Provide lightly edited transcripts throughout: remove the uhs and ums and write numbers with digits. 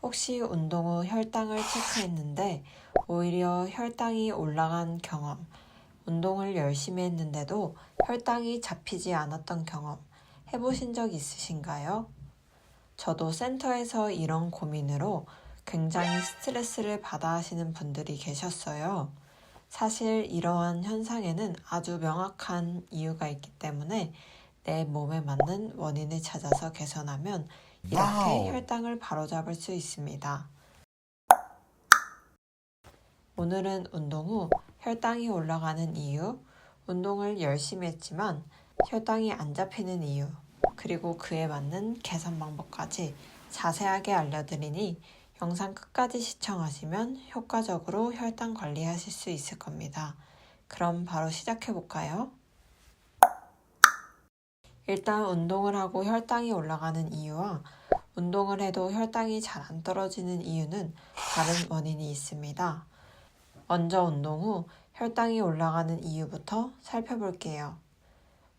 혹시 운동 후 혈당을 체크했는데 오히려 혈당이 올라간 경험, 운동을 열심히 했는데도 혈당이 잡히지 않았던 경험 해보신 적 있으신가요? 저도 센터에서 이런 고민으로 굉장히 스트레스를 받아 하시는 분들이 계셨어요. 사실 이러한 현상에는 아주 명확한 이유가 있기 때문에 내 몸에 맞는 원인을 찾아서 개선하면 이렇게 혈당을 바로잡을 수 있습니다. 오늘은 운동 후 혈당이 올라가는 이유, 운동을 열심히 했지만 혈당이 안 잡히는 이유, 그리고 그에 맞는 개선 방법까지 자세하게 알려드리니 영상 끝까지 시청하시면 효과적으로 혈당 관리하실 수 있을 겁니다. 그럼 바로 시작해 볼까요? 일단 운동을 하고 혈당이 올라가는 이유와 운동을 해도 혈당이 잘 안 떨어지는 이유는 다른 원인이 있습니다. 먼저 운동 후 혈당이 올라가는 이유부터 살펴볼게요.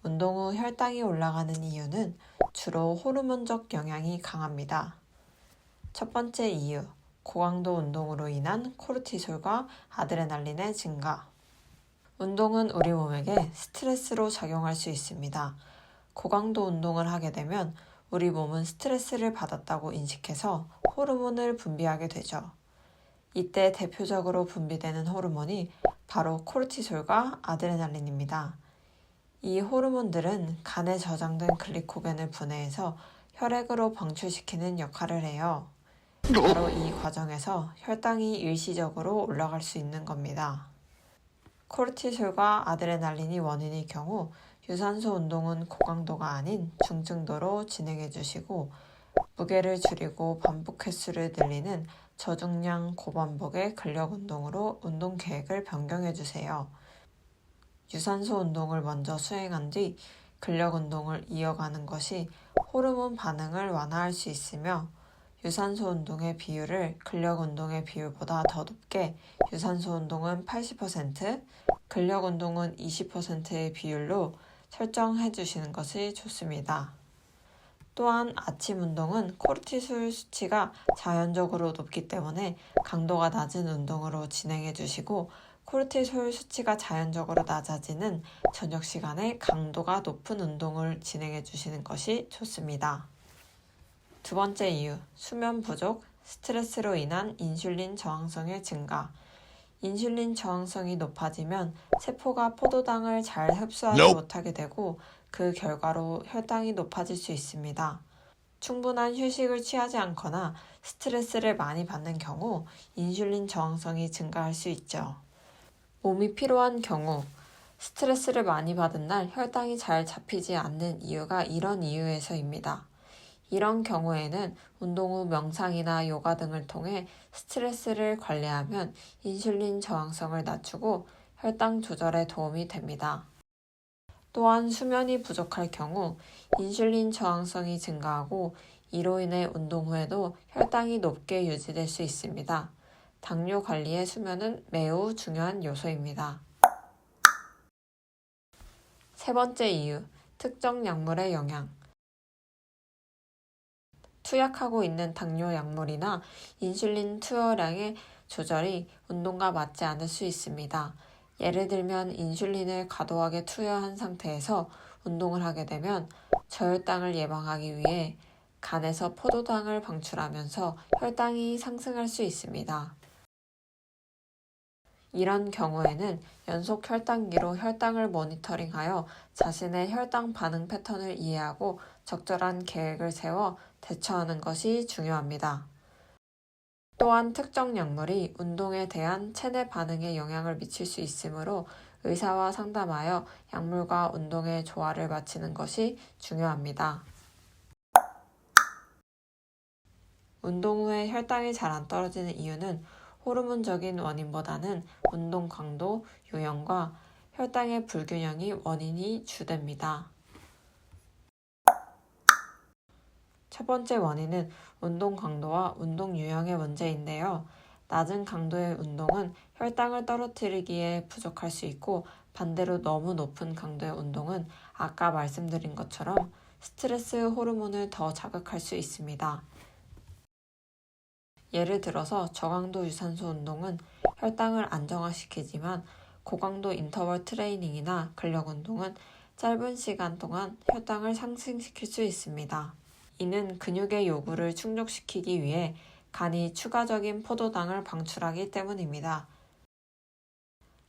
운동 후 혈당이 올라가는 이유는 주로 호르몬적 영향이 강합니다. 첫 번째 이유, 고강도 운동으로 인한 코르티솔과 아드레날린의 증가. 운동은 우리 몸에게 스트레스로 작용할 수 있습니다. 고강도 운동을 하게 되면 우리 몸은 스트레스를 받았다고 인식해서 호르몬을 분비하게 되죠. 이때 대표적으로 분비되는 호르몬이 바로 코르티솔과 아드레날린입니다. 이 호르몬들은 간에 저장된 글리코겐을 분해해서 혈액으로 방출시키는 역할을 해요. 바로 이 과정에서 혈당이 일시적으로 올라갈 수 있는 겁니다. 코르티솔과 아드레날린이 원인일 경우 유산소 운동은 고강도가 아닌 중증도로 진행해 주시고 무게를 줄이고 반복 횟수를 늘리는 저중량 고반복의 근력 운동으로 운동 계획을 변경해 주세요. 유산소 운동을 먼저 수행한 뒤 근력 운동을 이어가는 것이 호르몬 반응을 완화할 수 있으며 유산소 운동의 비율을 근력 운동의 비율보다 더 높게 유산소 운동은 80%, 근력 운동은 20%의 비율로 설정해 주시는 것이 좋습니다. 또한 아침 운동은 코르티솔 수치가 자연적으로 높기 때문에 강도가 낮은 운동으로 진행해 주시고 코르티솔 수치가 자연적으로 낮아지는 저녁 시간에 강도가 높은 운동을 진행해 주시는 것이 좋습니다. 두 번째 이유, 수면 부족, 스트레스로 인한 인슐린 저항성의 증가. 인슐린 저항성이 높아지면 세포가 포도당을 잘 흡수하지 못하게 되고 그 결과로 혈당이 높아질 수 있습니다. 충분한 휴식을 취하지 않거나 스트레스를 많이 받는 경우 인슐린 저항성이 증가할 수 있죠. 몸이 피로한 경우, 스트레스를 많이 받은 날 혈당이 잘 잡히지 않는 이유가 이런 이유에서입니다. 이런 경우에는 운동 후 명상이나 요가 등을 통해 스트레스를 관리하면 인슐린 저항성을 낮추고 혈당 조절에 도움이 됩니다. 또한 수면이 부족할 경우 인슐린 저항성이 증가하고 이로 인해 운동 후에도 혈당이 높게 유지될 수 있습니다. 당뇨 관리에 수면은 매우 중요한 요소입니다. 세 번째 이유, 특정 약물의 영향. 투약하고 있는 당뇨 약물이나 인슐린 투여량의 조절이 운동과 맞지 않을 수 있습니다. 예를 들면 인슐린을 과도하게 투여한 상태에서 운동을 하게 되면 저혈당을 예방하기 위해 간에서 포도당을 방출하면서 혈당이 상승할 수 있습니다. 이런 경우에는 연속 혈당기로 혈당을 모니터링하여 자신의 혈당 반응 패턴을 이해하고 적절한 계획을 세워 대처하는 것이 중요합니다. 또한 특정 약물이 운동에 대한 체내 반응에 영향을 미칠 수 있으므로 의사와 상담하여 약물과 운동의 조화를 맞추는 것이 중요합니다. 운동 후에 혈당이 잘 안 떨어지는 이유는 호르몬적인 원인보다는 운동 강도, 요령과 혈당의 불균형이 원인이 주됩니다. 첫 번째 원인은 운동 강도와 운동 유형의 문제인데요. 낮은 강도의 운동은 혈당을 떨어뜨리기에 부족할 수 있고 반대로 너무 높은 강도의 운동은 아까 말씀드린 것처럼 스트레스 호르몬을 더 자극할 수 있습니다. 예를 들어서 저강도 유산소 운동은 혈당을 안정화시키지만 고강도 인터벌 트레이닝이나 근력 운동은 짧은 시간 동안 혈당을 상승시킬 수 있습니다. 이는 근육의 요구를 충족시키기 위해 간이 추가적인 포도당을 방출하기 때문입니다.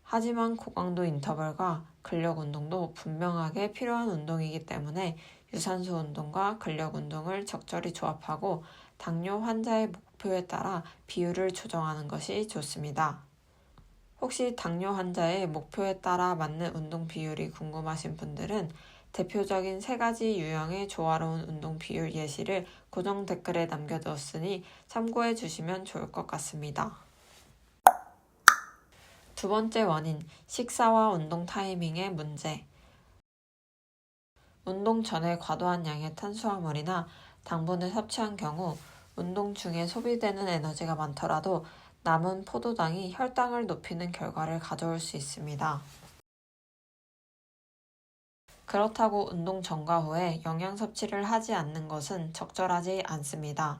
하지만 고강도 인터벌과 근력 운동도 분명하게 필요한 운동이기 때문에 유산소 운동과 근력 운동을 적절히 조합하고 당뇨 환자의 목표에 따라 비율을 조정하는 것이 좋습니다. 혹시 당뇨 환자의 목표에 따라 맞는 운동 비율이 궁금하신 분들은 대표적인 3가지 유형의 조화로운 운동 비율 예시를 고정 댓글에 남겨두었으니 참고해 주시면 좋을 것 같습니다. 두 번째 원인, 식사와 운동 타이밍의 문제. 운동 전에 과도한 양의 탄수화물이나 당분을 섭취한 경우 운동 중에 소비되는 에너지가 많더라도 남은 포도당이 혈당을 높이는 결과를 가져올 수 있습니다. 그렇다고 운동 전과 후에 영양 섭취를 하지 않는 것은 적절하지 않습니다.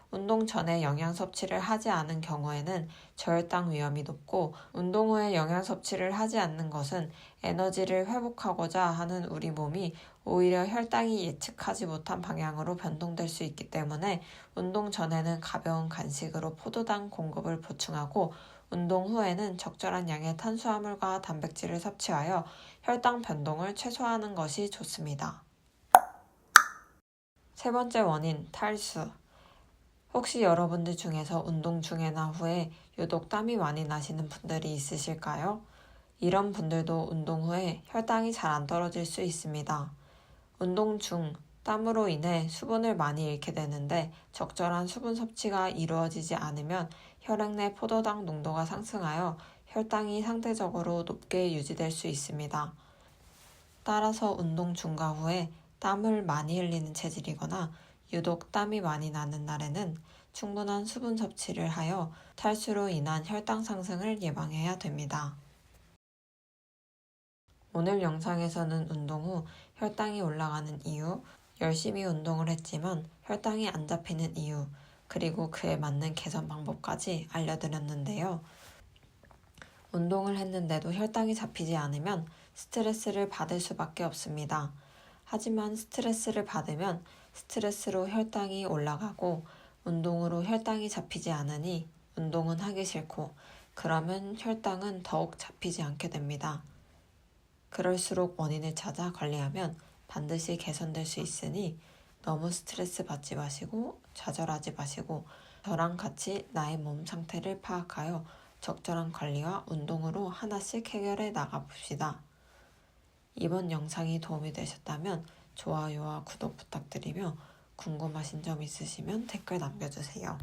운동 전에 영양 섭취를 하지 않은 경우에는 저혈당 위험이 높고 운동 후에 영양 섭취를 하지 않는 것은 에너지를 회복하고자 하는 우리 몸이 오히려 혈당이 예측하지 못한 방향으로 변동될 수 있기 때문에 운동 전에는 가벼운 간식으로 포도당 공급을 보충하고 운동 후에는 적절한 양의 탄수화물과 단백질을 섭취하여 혈당 변동을 최소화하는 것이 좋습니다. 세 번째 원인, 탈수. 혹시 여러분들 중에서 운동 중이나 후에 유독 땀이 많이 나시는 분들이 있으실까요? 이런 분들도 운동 후에 혈당이 잘 안 떨어질 수 있습니다. 운동 중 땀으로 인해 수분을 많이 잃게 되는데 적절한 수분 섭취가 이루어지지 않으면 혈액 내 포도당 농도가 상승하여 혈당이 상대적으로 높게 유지될 수 있습니다. 따라서 운동 중과 후에 땀을 많이 흘리는 체질이거나 유독 땀이 많이 나는 날에는 충분한 수분 섭취를 하여 탈수로 인한 혈당 상승을 예방해야 됩니다. 오늘 영상에서는 운동 후 혈당이 올라가는 이유, 열심히 운동을 했지만 혈당이 안 잡히는 이유, 그리고 그에 맞는 개선 방법까지 알려드렸는데요. 운동을 했는데도 혈당이 잡히지 않으면 스트레스를 받을 수밖에 없습니다. 하지만 스트레스를 받으면 스트레스로 혈당이 올라가고 운동으로 혈당이 잡히지 않으니 운동은 하기 싫고 그러면 혈당은 더욱 잡히지 않게 됩니다. 그럴수록 원인을 찾아 관리하면 반드시 개선될 수 있으니 너무 스트레스 받지 마시고 좌절하지 마시고 저랑 같이 나의 몸 상태를 파악하여 적절한 관리와 운동으로 하나씩 해결해 나가봅시다. 이번 영상이 도움이 되셨다면 좋아요와 구독 부탁드리며 궁금하신 점 있으시면 댓글 남겨주세요.